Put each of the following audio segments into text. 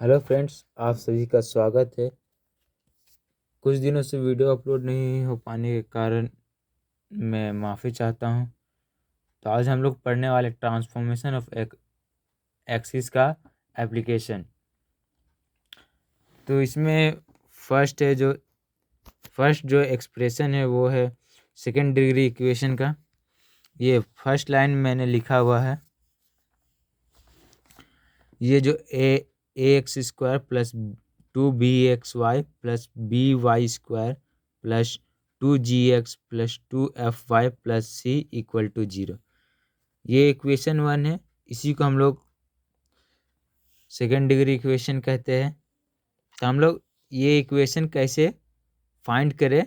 Hello friends, आप सभी का स्वागत है। कुछ दिनों से वीडियो अपलोड नहीं हो पाने के कारण मैं माफ़ी चाहता हूं। तो आज हम लोग पढ़ने वाले ट्रांसफॉर्मेशन ऑफ एक्सिस का एप्लीकेशन। तो इसमें फर्स्ट जो एक्सप्रेशन है वो है सेकेंड डिग्री इक्वेशन का। ये फर्स्ट लाइन मैंने लिखा हुआ है। ये जो a x square plus 2bxy plus by² plus 2gx plus 2fy plus c equal to 0, ये इक्वेशन 1 है। इसी को हम लोग सेकेंड डिग्री इक्वेशन कहते हैं। तो हम लोग ये इक्वेशन कैसे फाइंड करें,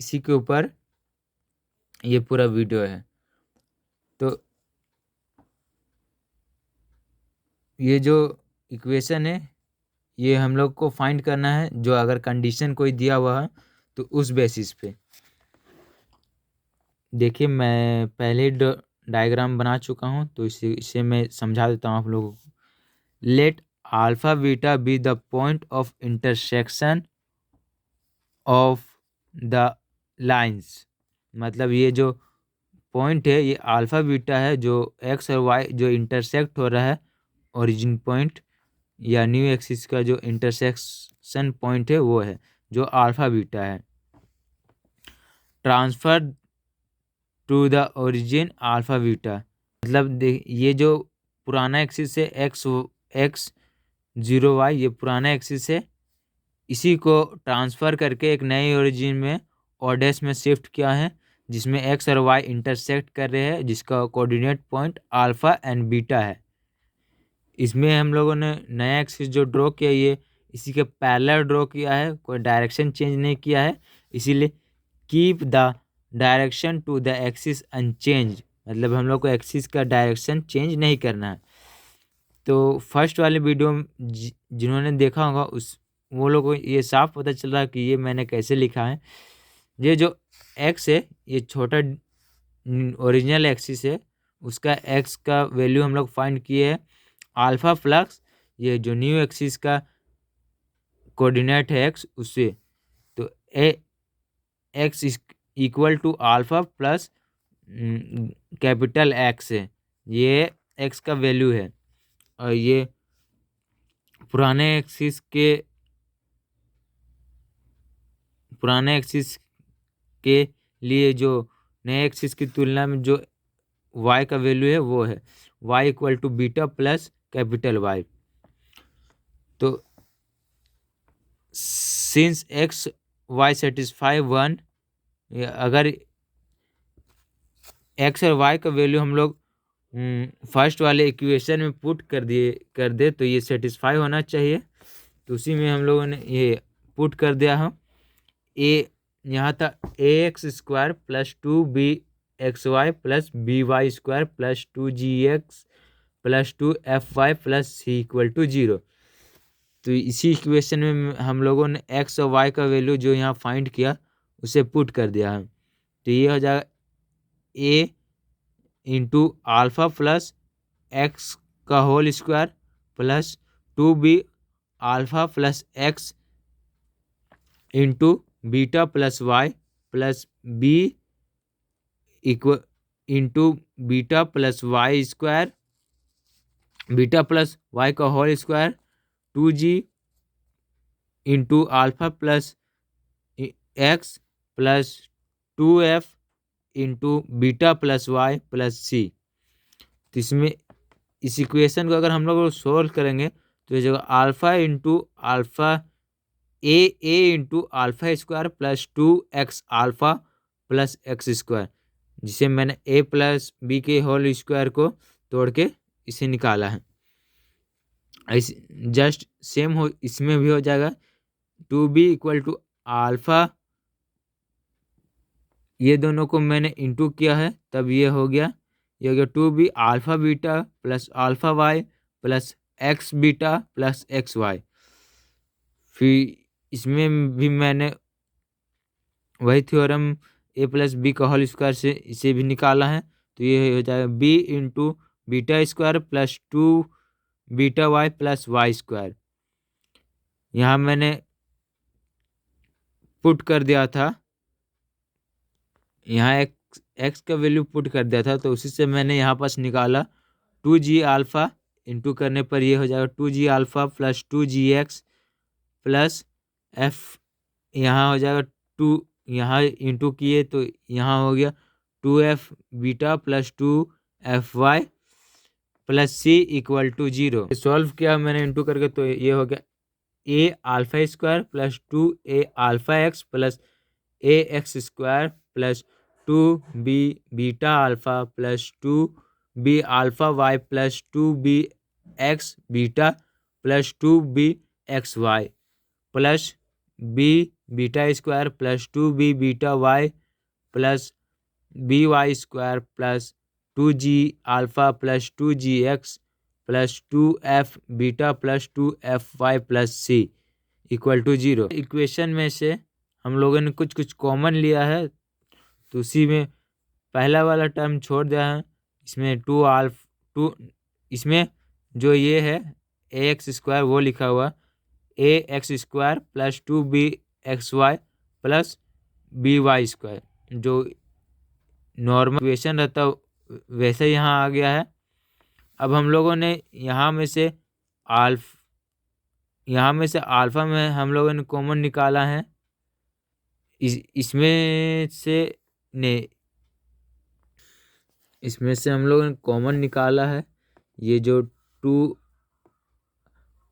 इसी के ऊपर ये पूरा वीडियो है। तो ये जो इक्वेशन है ये हम लोग को फाइंड करना है, जो अगर कंडीशन कोई दिया हुआ है तो उस बेसिस पे। देखिए, मैं पहले ही डायग्राम बना चुका हूँ, तो इसे मैं समझा देता हूँ आप लोगों को। Let alpha beta be the point of intersection of the lines. मतलब ये जो पॉइंट है ये अल्फा बीटा है, जो एक्स और वाई जो इंटरसेक्ट हो रहा है, ओरिजिन पॉइंट या न्यू एक्सिस का जो इंटरसेक्शन पॉइंट है वो है जो अल्फा बीटा है। Transfer to the origin alpha beta, मतलब ये जो पुराना एक्सिस है एक्स 0y, ये पुराना एक्सिस है। इसी को ट्रांसफ़र करके एक नए ओरिजिन में ऑर्डेस में शिफ्ट किया है, जिसमें एक्स और वाई इंटरसेक्ट कर रहे हैं, जिसका coordinate point alpha and beta है। इसमें हम लोगों ने नया एक्सिस जो ड्रॉ किया ये इसी के पैरेलल ड्रॉ किया है, कोई डायरेक्शन चेंज नहीं किया है। इसीलिए keep the direction to the axis unchange, मतलब हम लोग को एक्सिस का डायरेक्शन चेंज नहीं करना है। तो फर्स्ट वाले वीडियो जिन्होंने देखा होगा वो लोग को ये साफ पता चल रहा है कि ये मैंने कैसे लिखा है। ये जो एक्स है ये छोटा ओरिजिनल एक्सिस है, उसका एक्स का वैल्यू हम लोग फाइंड किए हैं अल्फा प्लस ये जो न्यू एक्सिस का कोऑर्डिनेट है एक्स उससे। तो X equal to alpha plus capital X है, ये एक्स का वैल्यू है। और ये पुराने एक्सिस के लिए जो नए एक्सिस की तुलना में जो y का वैल्यू है वो है y equal to beta plus capital Y। तो सिंस एक्स वाई सेटिस्फाई 1, अगर एक्स और वाई का वैल्यू हम लोग फर्स्ट वाले इक्वेशन में पुट कर दे तो ये सेटिस्फाई होना चाहिए। तो उसी में हम लोगों ने ये पुट कर दिया है। यहाँ था a x square plus 2bxy plus by² plus 2gx plus 2fy plus c equal to 0। तो इसी इक्वेशन में हम लोगों ने एक्स और वाई का वैल्यू जो यहाँ फाइंड किया उसे पुट कर दिया है। तो ये हो जाएगा a into alpha plus x का whole square plus 2b alpha plus x into beta plus y plus b equal into beta plus Y square, beta plus y का whole square 2g into alpha plus x plus 2f into beta plus y plus c. तो इसमें इस equation को अगर हम लोग solve करेंगे तो ये जगह अल्फ़ा इंटू अल्फ़ा ए into alpha square plus 2x alpha plus x square, जिसे मैंने a प्लस बी के होल स्क्वायर को तोड़ के इसे निकाला है। ऐसे जस्ट सेम हो इसमें भी हो जाएगा 2b इक्वल टू अल्फ़ा, ये दोनों को मैंने इंटू किया है तब ये हो गया 2b alpha beta plus alpha Y plus X beta plus X Y. फिर इसमें भी मैंने वही थ्योरम ए प्लस बी का होल स्क्वायर से इसे भी निकाला है। तो ये हो जाएगा B into beta square plus 2 beta Y plus Y square. यहाँ मैंने पुट कर दिया था, यहाँ एक्स का वैल्यू पुट कर दिया था, तो उसी से मैंने यहाँ पास निकाला 2g अल्फ़ा इंटू करने पर ये हो जाएगा 2g alpha plus 2gx plus F, यहाँ हो जाएगा 2, यहाँ इंटू किए तो यहाँ हो गया 2f beta plus 2fy plus C equal to 0। Solve किया मैंने इंटू करके, तो ये हो गया a alpha square plus 2a alpha x plus a x square plus 2b beta alpha plus 2b alpha Y plus 2b x beta plus 2b x y plus b beta square plus 2b beta Y plus b y square plus 2g alpha plus 2gx plus 2f beta plus 2fy plus C equal to 0। Equation में से हम लोगों ने कुछ कुछ common लिया है, तो उसी में पहला वाला टर्म छोड़ दिया है। इसमें 2 इसमें जो ये है ए एक्स स्क्वायर वो लिखा हुआ a x square plus 2b x y plus b y square, जो नॉर्मल इक्वेशन रहता वैसे यहाँ आ गया है। अब हम लोगों ने यहाँ में से अल्फ़ा में हम लोगों ने कॉमन निकाला है, इसमें से हम लोगों ने कॉमन निकाला है ये जो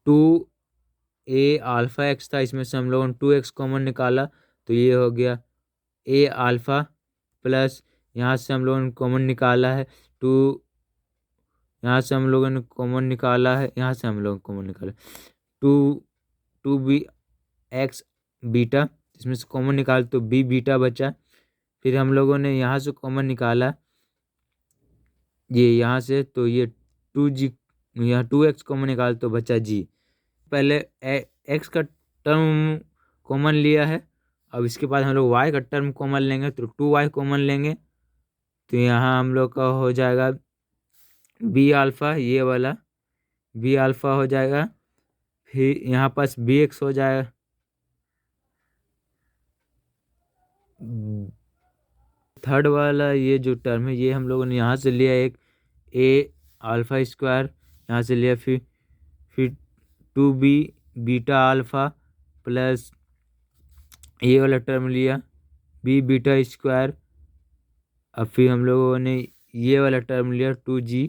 2a अल्फ़ा एक्स था, इसमें से हम लोगों ने 2x कॉमन निकाला, तो ये हो गया a अल्फ़ा प्लस यहाँ से हम लोगों ने कॉमन निकाला है 2, यहाँ से हम लोगों ने कॉमन निकाला है, यहाँ से हम लोगों ने कॉमन निकाला 2b एक्स बीटा, इसमें से कॉमन निकाल तो b बीटा बचा। फिर हम लोगों ने यहाँ से कॉमन निकाला ये यहाँ से, तो ये 2g, यहाँ 2x कॉमन निकाल तो बचा g। पहले x का टर्म कॉमन लिया है, अब इसके बाद हम लोग y का टर्म कॉमन लेंगे, तो 2y कॉमन लेंगे, तो यहाँ हम लोग का हो जाएगा b अल्फ़ा, ये वाला b अल्फ़ा हो जाएगा, फिर यहाँ पास bx हो जाएगा, थर्ड वाला ये जो टर्म है ये हम लोगों ने यहाँ से लिया एक a अल्फ़ा स्क्वायर, यहाँ से लिया, फिर 2b बीटा अल्फ़ा प्लस ये वाला टर्म लिया b बीटा स्क्वायर, अब फिर हम लोगों ने ये वाला टर्म लिया 2g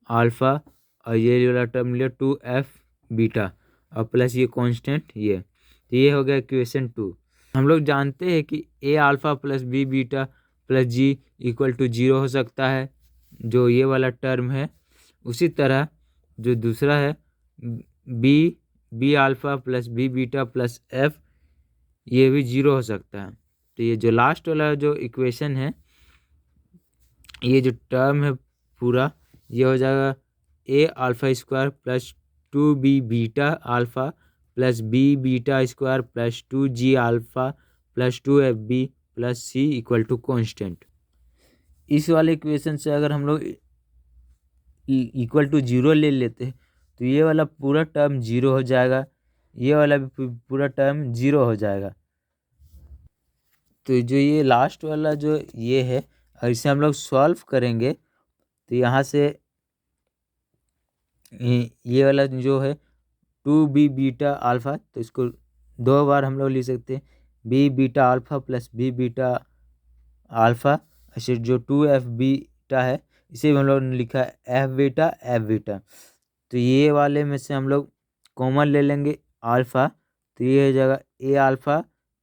अल्फ़ा और ये वाला टर्म लिया 2f बीटा और प्लस ये कांस्टेंट ये, तो ये हो गया इक्वेशन 2। हम लोग जानते हैं कि a alpha plus b beta plus g equal to 0 हो सकता है, जो ये वाला टर्म है। उसी तरह जो दूसरा है b alpha plus b beta plus f, ये भी 0 हो सकता है। तो ये जो लास्ट वाला जो इक्वेशन है, ये जो टर्म है पूरा, ये हो जाएगा a alpha square plus 2b beta alpha plus b beta square plus 2g alpha plus 2fb plus c equal to constant. इस वाले इक्वेशन से अगर हम लोग इक्वल टू 0 ले लेते हैं, तो ये वाला पूरा टर्म 0 हो जाएगा, ये वाला भी पूरा टर्म 0 हो जाएगा। तो जो ये लास्ट वाला जो ये है, और इसे हम लोग सॉल्व करेंगे, तो यहाँ से ये वाला जो है 2b बीटा अल्फ़ा, तो इसको 2 बार हम लोग लिख सकते हैं b beta alpha plus b beta alpha, ऐसे जो 2f बीटा है इसे हम लोग ने लिखा है f बीटा। तो ये वाले में से हम लोग कॉमन ले लेंगे अल्फ़ा, तो ये हो जाएगा a alpha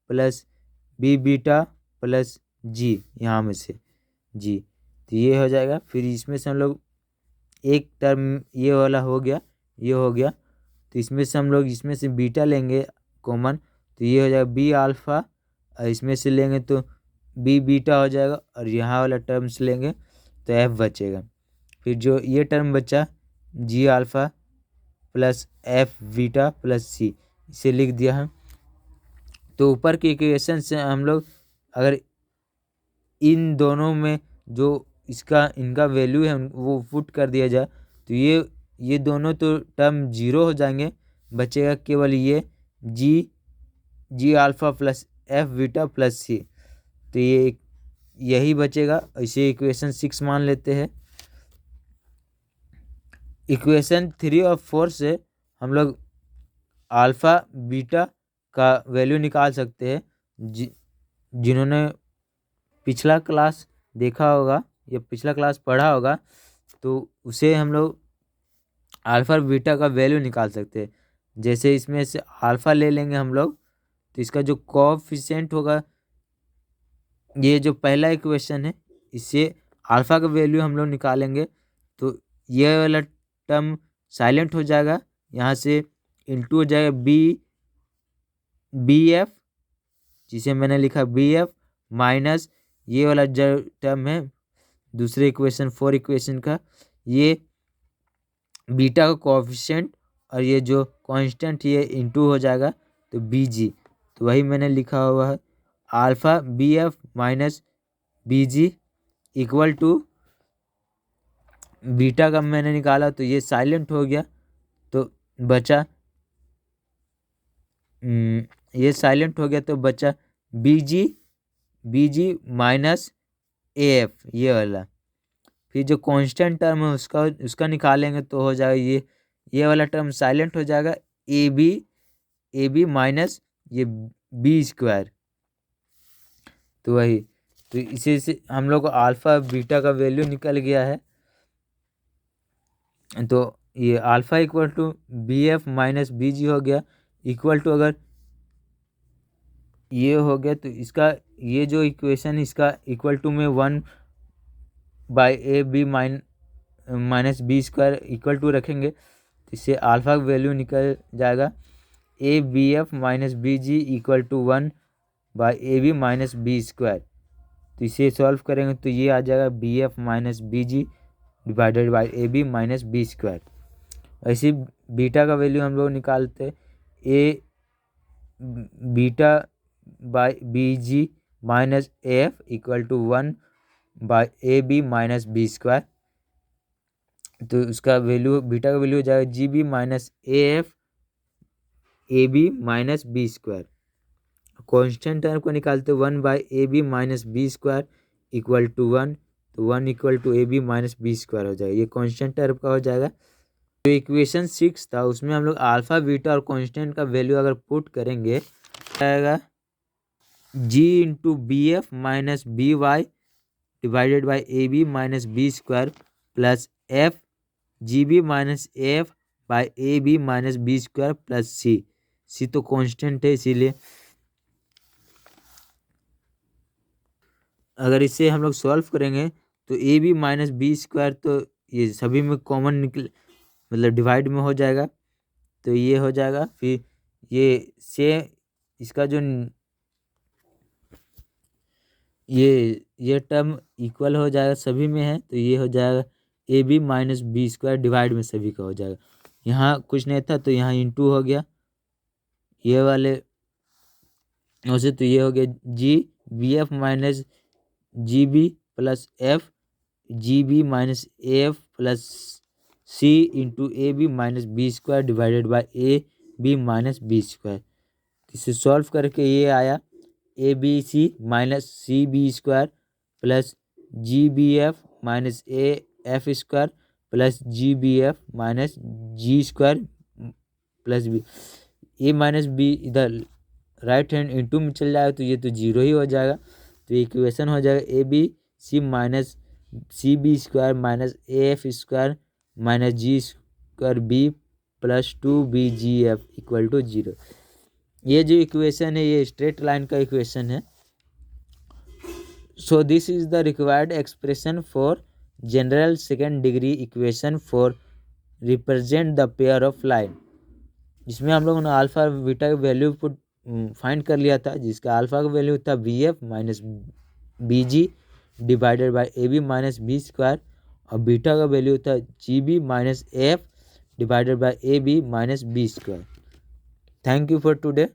plus b beta plus g, यहाँ में से g, तो ये हो जाएगा। फिर इसमें से हम लोग एक टर्म ये वाला हो गया, ये हो गया, तो इसमें से हम लोग इसमें से बीटा लेंगे कॉमन, तो ये हो जाएगा b अल्फ़ा, और इसमें से लेंगे तो b बीटा हो जाएगा, और यहाँ वाला टर्म्स लेंगे तो f बचेगा। फिर जो ये टर्म बचा g alpha plus f beta plus c, इसे लिख दिया है। तो ऊपर की इक्वेशन से हम लोग अगर इन दोनों में जो इनका वैल्यू है वो पुट कर दिया जाए, तो ये दोनों तो टर्म 0 हो जाएंगे, बचेगा केवल ये g alpha plus f beta plus c. तो ये यही बचेगा। इसे इक्वेशन 6 मान लेते हैं। इक्वेशन 3 और 4 से हम लोग अल्फ़ा बीटा का वैल्यू निकाल सकते हैं। जिन्होंने पिछला क्लास देखा होगा या पिछला क्लास पढ़ा होगा तो उसे हम लोग अल्फ़ा बीटा का वैल्यू निकाल सकते हैं। जैसे इसमें से अल्फ़ा ले लेंगे हम लोग, तो इसका जो कोएफिशिएंट होगा, ये जो पहला इक्वेशन है, इससे अल्फ़ा का वैल्यू हम लोग निकालेंगे तो ये वाला टर्म साइलेंट हो जाएगा, यहाँ से इंटू हो जाएगा बी एफ, जिसे मैंने लिखा बी एफ माइनस ये वाला जो टर्म है दूसरे इक्वेशन 4 इक्वेशन का, ये बीटा का कोएफिशिएंट और ये जो कांस्टेंट ये इंटू हो जाएगा तो बी जी। तो वही मैंने लिखा हुआ है alpha B F minus B ji equal to beta का मैंने निकाला तो ये साइलेंट हो गया, तो बचा ये साइलेंट हो गया तो बचा बी जी माइनस ए एफ ये वाला। फिर जो कांस्टेंट टर्म है उसका निकालेंगे तो हो जाएगा ये वाला टर्म साइलेंट हो जाएगा ए बी माइनस ये बी स्क्वायर। तो वही, तो इसी से हम लोग को अल्फ़ा बीटा का वैल्यू निकल गया है। तो ये alpha equal to b F minus B g हो गया, इक्वल टू अगर ये हो गया तो इसका ये जो इक्वेशन इसका इक्वल टू में 1/a b minus B square equal to रखेंगे तो इससे अल्फ़ा का वैल्यू निकल जाएगा ए b F minus B ji equal to 1/a b minus B square. तो इसे सॉल्व करेंगे तो ये आ जाएगा b F minus B ji divided by A B minus B square. ऐसे बीटा का वैल्यू हम लोग निकालते a beta by b ji minus A f equal to 1/a b minus B square. तो उसका वैल्यू बीटा का value हो जाएगा G B minus A F A B minus B square. Constant term को निकालते 1/a b minus B square equal to 1, तो 1 इक्वल टू A B minus B square हो जाएगा। ये कॉन्स्टेंट टर्म का हो जाएगा। जो इक्वेशन 6 था उसमें हम लोग अल्फ़ा बीटा और कॉन्स्टेंट का वैल्यू अगर पुट करेंगे जाएगा g into b F minus b y divided by A B minus B square plus F G B minus f by A B minus B square plus c तो constant है, इसीलिए अगर इसे हम लोग सॉल्व करेंगे तो A B minus B square तो ये सभी में कॉमन निकल मतलब डिवाइड में हो जाएगा, तो ये हो जाएगा। फिर ये से इसका जो ये टर्म इक्वल हो जाएगा, सभी में है तो ये हो जाएगा A B minus B square divide में सभी का हो जाएगा। यहाँ कुछ नहीं था तो यहाँ इंटू हो गया ये वाले वैसे, तो ये हो गया G B F minus G B plus F G B minus A F plus C into A B minus B square divided by A B minus B square. इसे सॉल्व करके ये आया A B C minus C B square plus G B F minus A F square plus G B F minus G square plus B. A minus B इधर right hand into में चल जाएगा तो ये तो जीरो ही हो जाएगा। तो इक्वेशन हो जाएगा ए B C minus C B square minus A F square minus G square B plus 2 B F equal to 0। ये जो इक्वेशन है ये स्ट्रेट लाइन का इक्वेशन है। So this is the required expression for general second degree equation for represent the pair of line. इसमें हम लोगों ने अल्फा बीटा का वैल्यू पुट फाइंड कर लिया था, जिसका अल्फा का वैल्यू था B F minus B ji divided by A B minus B square और बीटा का वैल्यू था G B minus F divided by A B minus B square. Thank you for today.